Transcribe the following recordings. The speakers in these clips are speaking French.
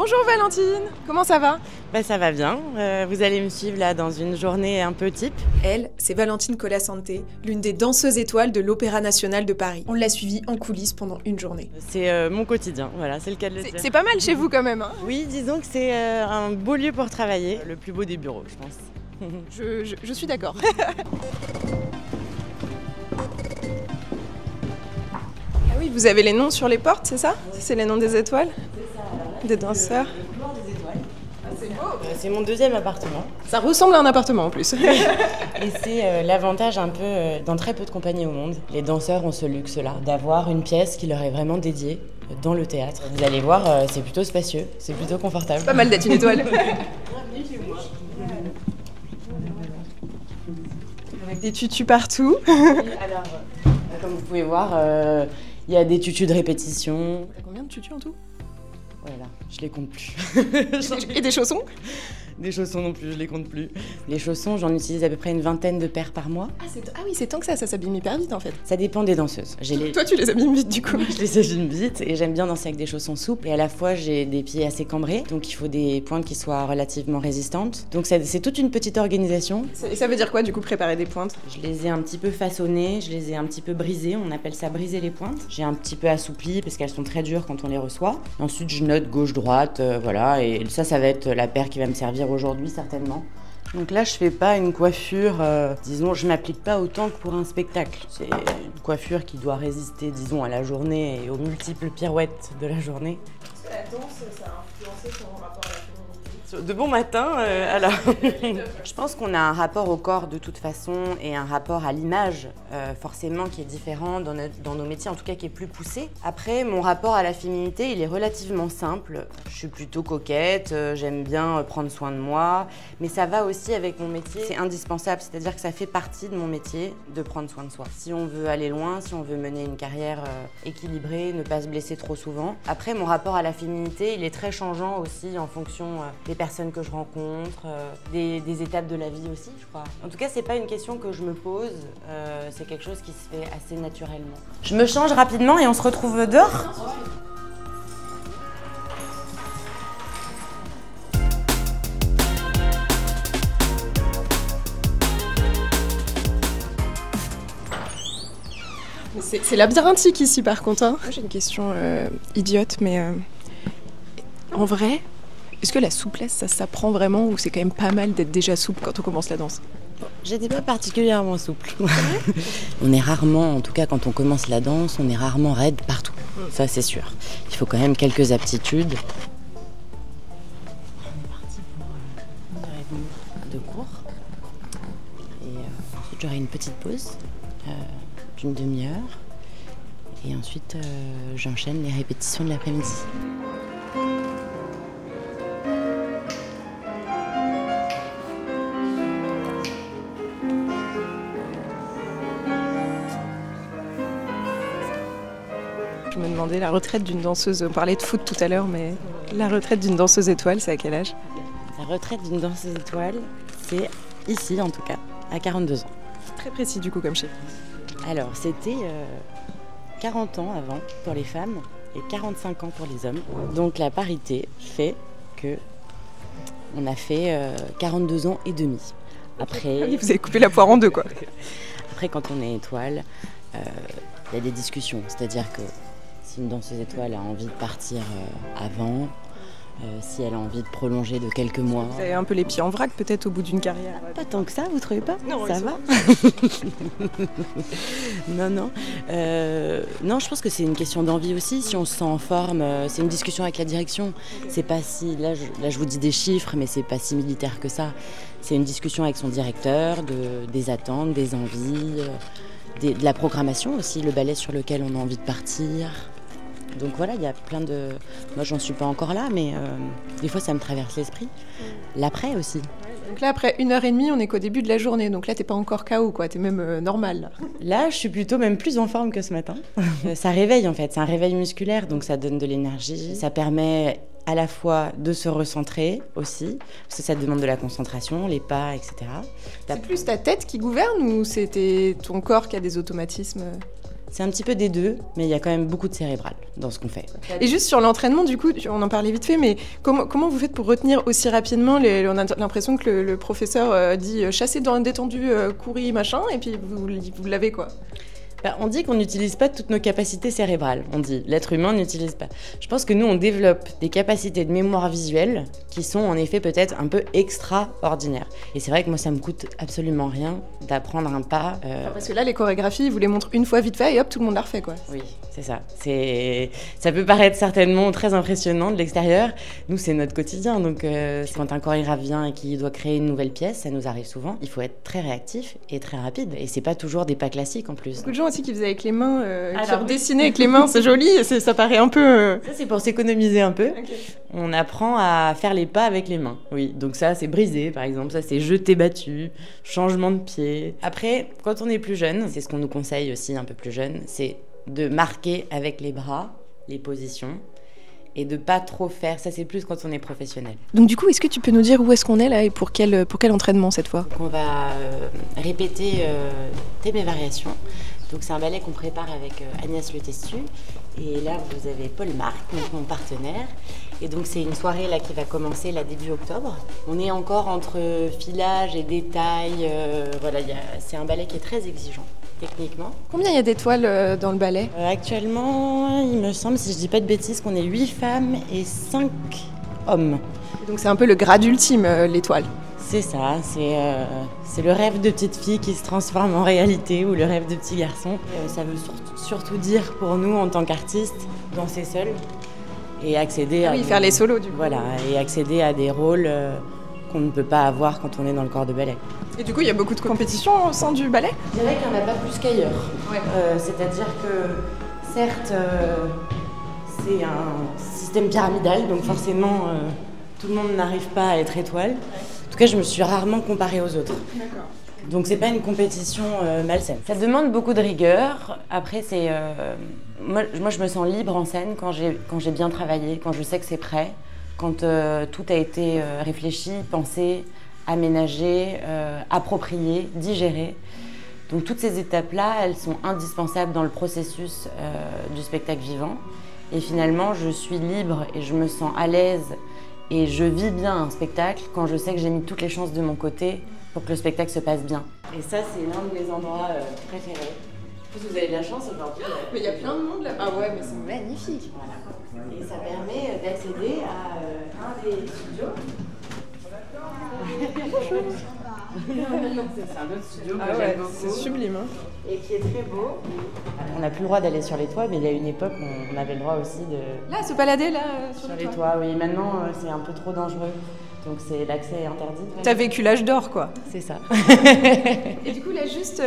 Bonjour Valentine, comment ça va? Ça va bien, vous allez me suivre là dans une journée un peu type. Elle, c'est Valentine Colasanté, l'une des danseuses étoiles de l'Opéra National de Paris. On l'a suivie en coulisses pendant une journurnée. C'est mon quotidien, voilà, c'est le cas de le dire. C'est pas mal chez vous quand même, hein? Oui, disons que c'est un beau lieu pour travailler, le plus beau des bureaux, je pense. Je suis d'accord. Ah oui, vous avez les noms sur les portes, c'est ça? C'est les noms des étoiles? Des danseurs? C'est mon deuxième appartement. Ça ressemble à un appartement en plus. Et c'est l'avantage un peu dans très peu de compagnies au monde. Les danseurs ont ce luxe-là, d'avoir une pièce qui leur est vraiment dédiée dans le théâtre. Vous allez voir, c'est plutôt spacieux, c'est plutôt confortable. Pas mal d'être une étoile. Avec des tutus partout. Alors, comme vous pouvez voir, il y a des tutus de répétition. T'as combien de tutus en tout? Voilà, je les compte plus. Et des chaussons? Des chaussons non plus, je les compte plus. Les chaussons, j'en utilise à peu près une vingtaine de paires par mois. Ah oui, c'est tant que ça s'abîme hyper vite en fait. Ça dépend des danseuses. Toi, tu les abîmes vite du coup. Je les abîme vite et j'aime bien danser avec des chaussons souples. Et à la fois, j'ai des pieds assez cambrés, donc il faut des pointes qui soient relativement résistantes. Donc c'est toute une petite organisation. Et ça veut dire quoi du coup, préparer des pointes? Je les ai un petit peu façonnées, je les ai un petit peu brisées, on appelle ça briser les pointes. J'ai un petit peu assoupli parce qu'elles sont très dures quand on les reçoit. Ensuite, je note gauche-droite, voilà. Et ça va être la paire qui va me servir aujourd'hui, certainement. Donc là, je fais pas une coiffure, disons, je m'applique pas autant que pour un spectacle. C'est une coiffure qui doit résister, disons, à la journée et aux multiples pirouettes de la journée. Est-ce que la danse, ça a influencé ton rapport à la féminité? De bon matin, alors. Je pense qu'on a un rapport au corps de toute façon et un rapport à l'image forcément qui est différent dans nos métiers, en tout cas qui est plus poussé. Après, mon rapport à la féminité, il est relativement simple. Je suis plutôt coquette, j'aime bien prendre soin de moi, mais ça va aussi avec mon métier. C'est indispensable, c'est-à-dire que ça fait partie de mon métier de prendre soin de soi. Si on veut aller loin, si on veut mener une carrière équilibrée, ne pas se blesser trop souvent. Après, mon rapport à la féminité, il est très changeant aussi en fonction des personnes que je rencontre, des étapes de la vie aussi, je crois. En tout cas, c'est pas une question que je me pose, c'est quelque chose qui se fait assez naturellement. Je me change rapidement et on se retrouve dehors. C'est labyrinthique ici par contre, hein. J'ai une question idiote, mais en vrai, est-ce que la souplesse, ça s'apprend vraiment ou c'est quand même pas mal d'être déjà souple quand on commence la danse? J'étais pas particulièrement souple. On est rarement, en tout cas quand on commence la danse, on est rarement raide partout. Ça c'est sûr. Il faut quand même quelques aptitudes. On est parti pour une heure et demie de cours. Et ensuite j'aurai une petite pause d'une demi-heure. Et ensuite j'enchaîne les répétitions de l'après-midi. Je me demandais la retraite d'une danseuse, on parlait de foot tout à l'heure, mais la retraite d'une danseuse étoile, c'est à quel âge? La retraite d'une danseuse étoile, c'est ici en tout cas, à 42 ans. Très précis du coup comme chiffre. Alors c'était 40 ans avant pour les femmes et 45 ans pour les hommes. Donc la parité fait que on a fait 42 ans et demi. Après, Vous avez coupé la poire en deux quoi. Après quand on est étoile, il y a des discussions, c'est-à-dire que si une danseuse étoile a envie de partir avant, si elle a envie de prolonger de quelques mois. Vous avez un peu les pieds en vrac peut-être au bout d'une carrière. Pas tant que ça, vous trouvez pas? Non, ça va. Non. Non, je pense que c'est une question d'envie aussi. Si on se sent en forme, c'est une discussion avec la direction. C'est pas si là je vous dis des chiffres, mais c'est pas si militaire que ça. C'est une discussion avec son directeur, des attentes, des envies, de la programmation aussi, le ballet sur lequel on a envie de partir. Donc voilà, il y a plein de... Moi, j'en suis pas encore là, mais des fois, ça me traverse l'esprit. L'après aussi. Donc là, après 1h30, on est qu'au début de la journée. Donc là, t'es pas encore KO, quoi. T'es même normal. Là, je suis plutôt même plus en forme que ce matin. Ça réveille, en fait. C'est un réveil musculaire, donc ça donne de l'énergie. Ça permet à la fois de se recentrer aussi, parce que ça demande de la concentration, les pas, etc. C'est plus ta tête qui gouverne ou c'était ton corps qui a des automatismes? C'est un petit peu des deux, mais il y a quand même beaucoup de cérébral dans ce qu'on fait. Et juste sur l'entraînement, du coup, on en parlait vite fait, mais comment vous faites pour retenir aussi rapidement on a l'impression que le professeur dit chasser dans un détendu, courir, machin, et puis vous l'avez quoi. On dit qu'on n'utilise pas toutes nos capacités cérébrales. On dit l'être humain n'utilise pas. Je pense que nous, on développe des capacités de mémoire visuelle qui sont en effet peut-être un peu extraordinaires. Et c'est vrai que moi, ça me coûte absolument rien d'apprendre un pas. Parce que là, les chorégraphies, ils vous les montrent une fois vite fait et hop, tout le monde l'a refait, quoi. Oui, c'est ça. Ça peut paraître certainement très impressionnant de l'extérieur. Nous, c'est notre quotidien. Donc, quand un chorégraphe vient et qu'il doit créer une nouvelle pièce, ça nous arrive souvent. Il faut être très réactif et très rapide. Et c'est pas toujours des pas classiques en plus. Beaucoup de gens aussi qui faisaient avec les mains, qui redessinaient avec les mains, c'est joli, et ça paraît un peu... Ça, c'est pour s'économiser un peu. Okay. On apprend à faire les pas avec les mains. Oui, donc ça, c'est briser, par exemple. Ça, c'est jeter battu, changement de pied. Après, quand on est plus jeune, c'est ce qu'on nous conseille aussi un peu plus jeune, c'est de marquer avec les bras, les positions, et de pas trop faire. Ça, c'est plus quand on est professionnel. Donc du coup, est-ce que tu peux nous dire où est-ce qu'on est là et pour quel entraînement cette fois? Donc, on va répéter Thèmes et variations. Donc c'est un ballet qu'on prépare avec Agnès Le Testu. Et là, vous avez Paul Marc, donc mon partenaire. Et donc c'est une soirée là qui va commencer là début octobre. On est encore entre filage et détail. Voilà, c'est un ballet qui est très exigeant techniquement. Combien il y a d'étoiles dans le ballet? Actuellement, il me semble, si je dis pas de bêtises, qu'on est 8 femmes et 5 hommes. Et donc c'est un peu le grade ultime, l'étoile. C'est ça, c'est le rêve de petite fille qui se transforme en réalité ou le rêve de petit garçon. Ça veut surtout dire pour nous en tant qu'artistes, danser seul et accéder à... faire les solos du coup. Voilà, et accéder à des rôles qu'on ne peut pas avoir quand on est dans le corps de ballet. Et du coup, il y a beaucoup de compétitions au sein du ballet? Je dirais qu'il n'y en a pas plus qu'ailleurs. Ouais. C'est-à-dire que, certes, c'est un système pyramidal, donc forcément, tout le monde n'arrive pas à être étoile. En tout cas, je me suis rarement comparée aux autres. D'accord. Donc, c'est pas une compétition malsaine. Ça demande beaucoup de rigueur. Après, moi, je me sens libre en scène quand j'ai bien travaillé, quand je sais que c'est prêt, quand tout a été réfléchi, pensé, aménagé, approprié, digéré. Donc, toutes ces étapes-là, elles sont indispensables dans le processus du spectacle vivant. Et finalement, je suis libre et je me sens à l'aise. Et je vis bien un spectacle quand je sais que j'ai mis toutes les chances de mon côté pour que le spectacle se passe bien. Et ça, c'est l'un de mes endroits préférés. Vous avez de la chance aujourd'hui. Mais il y a plein de monde là. Ah ouais, mais c'est magnifique. Voilà. Et ça permet d'accéder à un des studios. C'est un autre studio que j'aime beaucoup. C'est sublime. Hein. Et qui est très beau. On n'a plus le droit d'aller sur les toits, mais il y a une époque où on avait le droit aussi de... Là, se balader là sur les toits. Oui, maintenant c'est un peu trop dangereux. Donc l'accès est interdit. T'as vécu l'âge d'or, quoi. C'est ça. Et du coup, là, juste,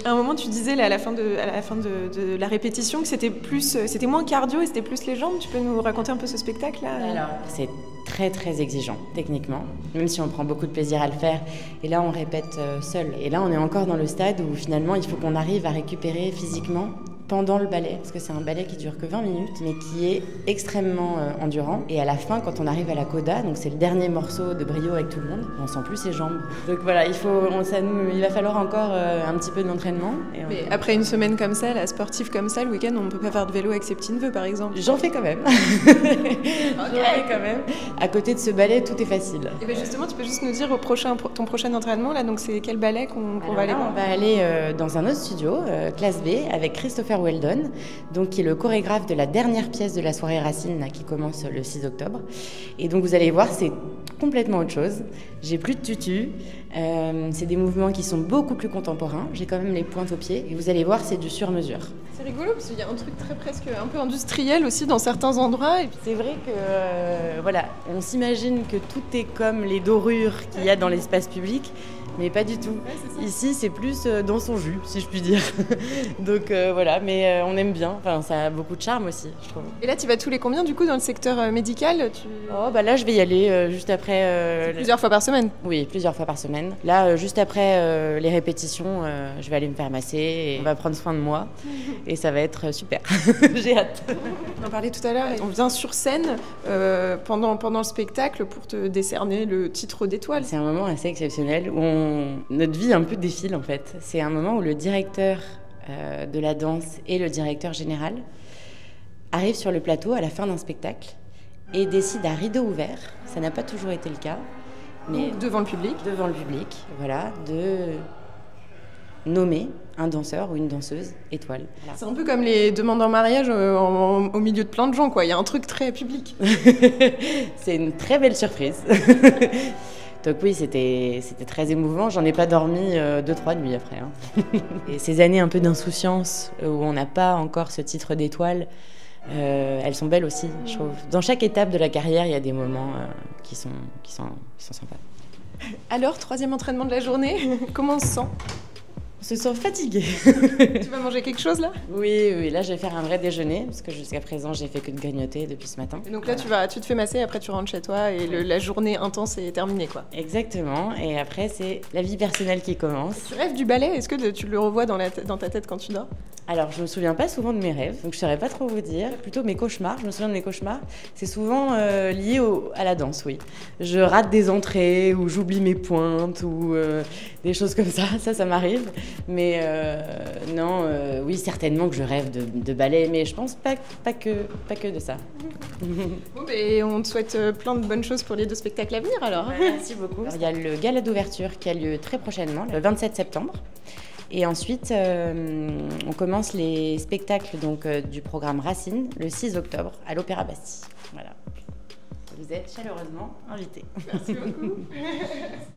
à un moment, tu disais là, à la fin de la répétition que c'était moins cardio et c'était plus les jambes. Tu peux nous raconter un peu ce spectacle là? Alors, c'est très très exigeant techniquement, même si on prend beaucoup de plaisir à le faire. Et là, on répète seul. Et là, on est encore dans le stade où finalement, il faut qu'on arrive à récupérer physiquement pendant le ballet, parce que c'est un ballet qui dure que 20 minutes, mais qui est extrêmement endurant. Et à la fin, quand on arrive à la coda, donc c'est le dernier morceau de brio avec tout le monde, on sent plus ses jambes. Donc voilà, il va falloir encore un petit peu d'entraînement. Mais après une semaine comme ça, la sportive comme ça, le week-end, on ne peut pas faire de vélo avec ses petits neveux, par exemple. J'en fais quand même. J'en fais quand même. À côté de ce ballet, tout est facile. Et bien justement, tu peux juste nous dire ton prochain entraînement, là, donc c'est quel ballet qu'on va aller voir? On va aller dans un autre studio, classe B, avec Christopher Weldon, donc qui est le chorégraphe de la dernière pièce de la soirée Racine là, qui commence le 6 octobre. Et donc vous allez voir, c'est complètement autre chose. J'ai plus de tutu, c'est des mouvements qui sont beaucoup plus contemporains. J'ai quand même les pointes aux pieds et vous allez voir, c'est du sur-mesure. C'est rigolo parce qu'il y a un truc très presque un peu industriel aussi dans certains endroits. Et puis... C'est vrai que voilà, on s'imagine que tout est comme les dorures qu'il y a dans l'espace public. Mais pas du tout. Ouais, ici, c'est plus dans son jus, si je puis dire. Donc voilà, mais on aime bien. Enfin, ça a beaucoup de charme aussi, je trouve. Et là, tu vas tous les combien, du coup, dans le secteur médical? Oh, bah là, je vais y aller juste après... Plusieurs fois par semaine? Oui, plusieurs fois par semaine. Là, juste après les répétitions, je vais aller me faire masser et on va prendre soin de moi. Et ça va être super. J'ai hâte. On en parlait tout à l'heure. On vient sur scène pendant le spectacle pour te décerner le titre d'étoile. C'est un moment assez exceptionnel où notre vie un peu défile en fait. C'est un moment où le directeur de la danse et le directeur général arrivent sur le plateau à la fin d'un spectacle et décident à rideau ouvert, ça n'a pas toujours été le cas, mais devant le public, voilà, de nommer un danseur ou une danseuse étoile. Voilà. C'est un peu comme les demandes en mariage au milieu de plein de gens, quoi. Il y a un truc très public. C'est une très belle surprise. Donc oui, c'était très émouvant. J'en ai pas dormi 2-3 nuits après. Hein. Et ces années un peu d'insouciance où on n'a pas encore ce titre d'étoile, elles sont belles aussi, je trouve. Dans chaque étape de la carrière, il y a des moments qui sont sympas. Alors, 3e entraînement de la journée, comment on se sent ? On se sent fatigué. Tu vas manger quelque chose là ? Oui, là je vais faire un vrai déjeuner parce que jusqu'à présent j'ai fait que de grignoter depuis ce matin. Et donc là tu te fais masser, après tu rentres chez toi et la journée intense est terminée quoi. Exactement, et après c'est la vie personnelle qui commence. Tu rêves du ballet ? Est-ce que tu le revois dans ta tête quand tu dors ? Alors je me souviens pas souvent de mes rêves, donc je saurais pas trop vous dire. Plutôt mes cauchemars, je me souviens de mes cauchemars. C'est souvent lié à la danse, oui. Je rate des entrées ou j'oublie mes pointes ou des choses comme ça m'arrive. Mais non, oui, certainement que je rêve de ballet, mais je pense pas que de ça. Bon, mais on te souhaite plein de bonnes choses pour les 2 spectacles à venir alors. Merci beaucoup. Alors, il y a le gala d'ouverture qui a lieu très prochainement, le 27 septembre. Et ensuite, on commence les spectacles donc, du programme Racine le 6 octobre à l'Opéra Bastille. Voilà. Vous êtes chaleureusement invités. Merci beaucoup.